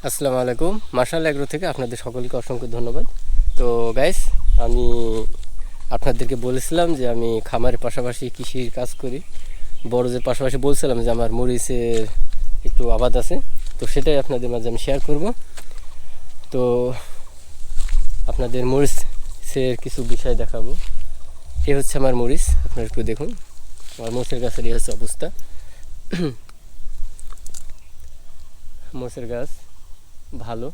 আসসালামু আলাইকুম। Martial agro থেকে আপনাদের সকলকে অসংখ্য ধন্যবাদ। তো গাইস, আমি আপনাদেরকে বলেছিলাম যে আমি খামারের পাশাপাশি কৃষির কাজ করি। বড়দের পাশাপাশি বলছিলাম যে আমার মরিচের একটু আবাদ আছে, তো সেটাই আপনাদের মাঝে আমি শেয়ার করব। তো আপনাদের মরিচের কিছু বিষয় দেখাবো। এই হচ্ছে আমার মরিচ, আপনারা একটু দেখুন। আমার মরিচের গাছের এই হচ্ছে অবস্থা। মরিচের গাছ ভালো।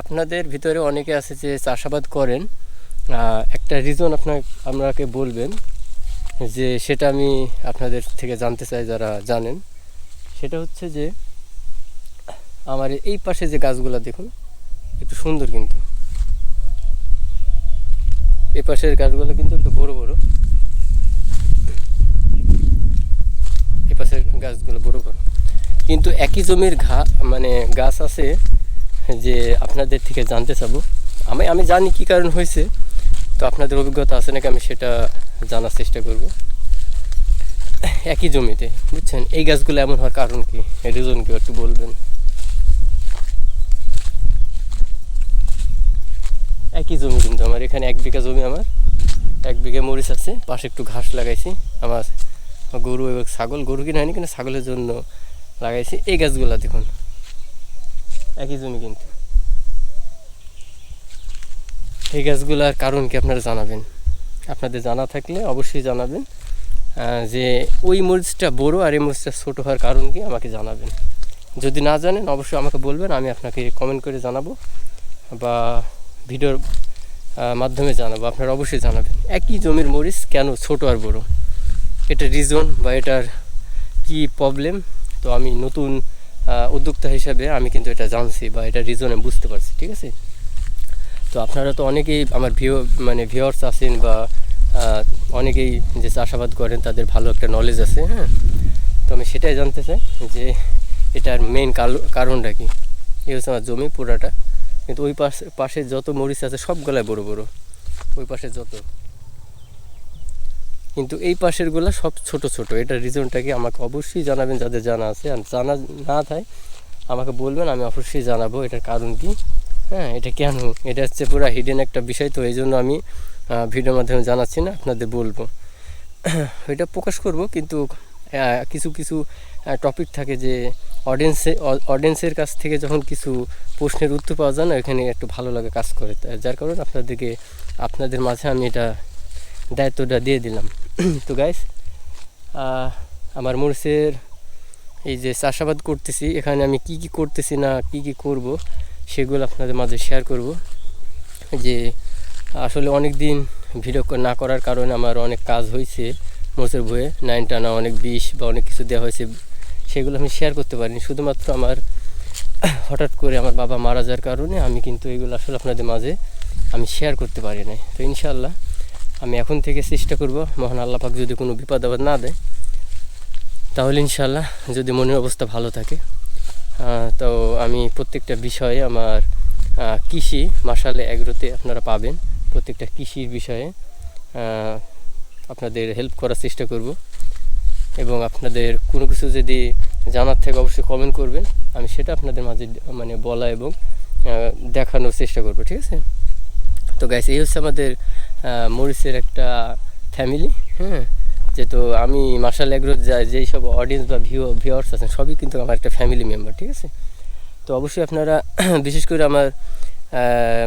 আপনাদের ভিতরে অনেকে আছে যে চাষাবাদ করেন, একটা রিজন আপনাকে বলবেন, যে সেটা আমি আপনাদের থেকে জানতে চাই যারা জানেন। সেটা হচ্ছে যে আমার এই পাশে যে গাছগুলো দেখুন, একটু সুন্দর, কিন্তু এই পাশের গাছগুলো কিন্তু একটু বড় বড়। এই পাশের গাছগুলো বড় বড়, কিন্তু একই জমির মানে গাছ আছে যে আপনাদের থেকে জানতে চাবো। আমি জানি কি কারণ হয়েছে, তো আপনাদের অভিজ্ঞতা আছে নাকি আমি সেটা জানার চেষ্টা করব। একই জমিতে, বুঝছেন, এই গাছগুলো এমন হওয়ার কারণ কি, রিজন কি একটু বলবেন। একই জমি, কিন্তু আমার এখানে 1 বিঘা জমি, আমার 1 বিঘা মরিচ আছে, পাশে একটু ঘাস লাগাইছি। আমার গরু এবং গরু কিনে হয়নি, কিন্তু ছাগলের জন্য লাগাইছি। এই গাছগুলো দেখুন, একই জমি কিন্তু। এই গাছগুলোর কারণ কি আপনারা জানাবেন, আপনাদের জানা থাকলে অবশ্যই জানাবেন। যে ওই মরিচটা বড় আর এই মরিচটা ছোটো হওয়ার কারণ কি আমাকে জানাবেন। যদি না জানেন অবশ্যই আমাকে বলবেন, আমি আপনাকে কমেন্ট করে জানাবো বা ভিডিওর মাধ্যমে জানাবো। আপনারা অবশ্যই জানাবেন একই জমির মরিচ কেন ছোট আর বড়, এটা রিজন বা এটার কি প্রবলেম। তো আমি নতুন উদ্যোক্তা হিসাবে আমি কিন্তু এটা জানছি বা এটা রিজনে বুঝতে পারছি, ঠিক আছে। তো আপনারা তো অনেকেই আমার ভিউয়ার্স আছেন বা অনেকেই যে চাষাবাদ করেন, তাদের ভালো একটা নলেজ আছে। হ্যাঁ, তো আমি সেটাই জানতে চাই যে এটার মেইন কারণটা কি। এই হচ্ছে আমার জমি পুরাটা, কিন্তু ওই পাশে যত মরিচ আছে সবগুলাই বড় বড়, ওই পাশে যত, কিন্তু এই পাশেরগুলো সব ছোট ছোট। এটার রিজনটা কি আমাকে অবশ্যই জানাবেন, যাদের জানা আছে। আর জানা না থাকে আমাকে বলবেন, আমি অবশ্যই জানাবো এটার কারণ কি। হ্যাঁ, এটা কেন, এটা হচ্ছে পুরো হিডেন একটা বিষয়। তো এই জন্য আমি ভিডিওর মাধ্যমে জানাচ্ছি না, আপনাদের বলবো। এটা প্রকাশ করব, কিন্তু কিছু কিছু টপিক থাকে যে অডিয়েন্সের কাছ থেকে যখন কিছু প্রশ্নের উত্তর পাওয়া যায় না, এখানে একটু ভালো লাগে কাজ করে, যার কারণে আপনাদের মাঝে আমি এটা দায়িত্বটা দিয়ে দিলাম। তো গাইস, আমার মরিচের এই যে চাষাবাদ করতেছি, এখানে আমি কি কি করতেছি না কি কি করব সেগুলো আপনাদের মাঝে শেয়ার করব। যে আসলে অনেক দিন ভিডিও না করার কারণে আমার অনেক কাজ হয়েছে মরিচের বইয়ে, 9 টানা অনেক বিষ বা অনেক কিছু দেওয়া হয়েছে, সেগুলো আমি শেয়ার করতে পারিনি। শুধুমাত্র আমার হঠাৎ করে আমার বাবা মারা যাওয়ার কারণে আমি কিন্তু এগুলো আসলে আপনাদের মাঝে আমি শেয়ার করতে পারি নাই। তো ইনশাআল্লাহ আমি এখন থেকে চেষ্টা করব, মহান আল্লাহ পাক যদি কোনো বিপদ আপদ না দেয়, তাহলে ইনশাআল্লাহ যদি মনের অবস্থা ভালো থাকে, তো আমি প্রত্যেকটা বিষয়ে আমার কৃষি মার্শাল এগ্রোতে আপনারা পাবেন। প্রত্যেকটা কৃষির বিষয়ে আপনাদের হেল্প করার চেষ্টা করব, এবং আপনাদের কোনো কিছু যদি জানার থেকে অবশ্যই কমেন্ট করবেন, আমি সেটা আপনাদের মাঝে মানে বলা এবং দেখানোর চেষ্টা করব, ঠিক আছে। তো গাইস, এই হচ্ছে আমাদের মরিচের একটা ফ্যামিলি। হ্যাঁ, যেহেতু আমি মার্শাল এগ্রো যেই সব অডিয়েন্স বা ভিউয়ার্স আছেন সবই কিন্তু আমার একটা ফ্যামিলি মেম্বার, ঠিক আছে। তো অবশ্যই আপনারা বিশেষ করে আমার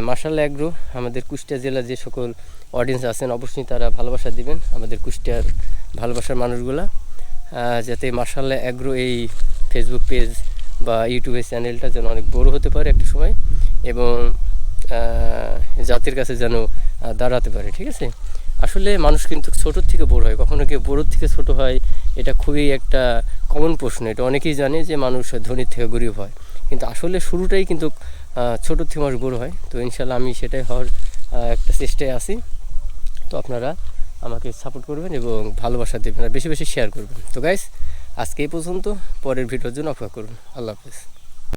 মার্শাল এগ্রো আমাদের কুষ্টিয়া জেলার যে সকল অডিয়েন্স আছেন, অবশ্যই তারা ভালোবাসা দিবেন আমাদের কুষ্টিয়ার ভালোবাসার মানুষগুলা, যাতে মার্শাল এগ্রো এই ফেসবুক পেজ বা ইউটিউবের চ্যানেলটা যেন অনেক বড় হতে পারে একটা সময়, এবং জাতির কাছে যেন দাঁড়াতে পারে, ঠিক আছে। আসলে মানুষ কিন্তু ছোটোর থেকে বড় হয়, কখনো কেউ বড়োর থেকে ছোট হয়, এটা খুবই একটা কমন প্রশ্ন। এটা অনেকেই জানে যে মানুষ ধনীর থেকে গরিব হয়, কিন্তু আসলে শুরুটাই কিন্তু ছোটোর থেকে মানুষ বড় হয়। তো ইনশাল্লাহ আমি সেটাই হওয়ার একটা চেষ্টায় আছি। তো আপনারা আমাকে সাপোর্ট করবেন এবং ভালোবাসা দেবেন আর বেশি বেশি শেয়ার করবেন। তো গাইস, আজকে এই পর্যন্ত, পরের ভিডিওর জন্য অপেক্ষা করুন। আল্লাহ হাফেজ।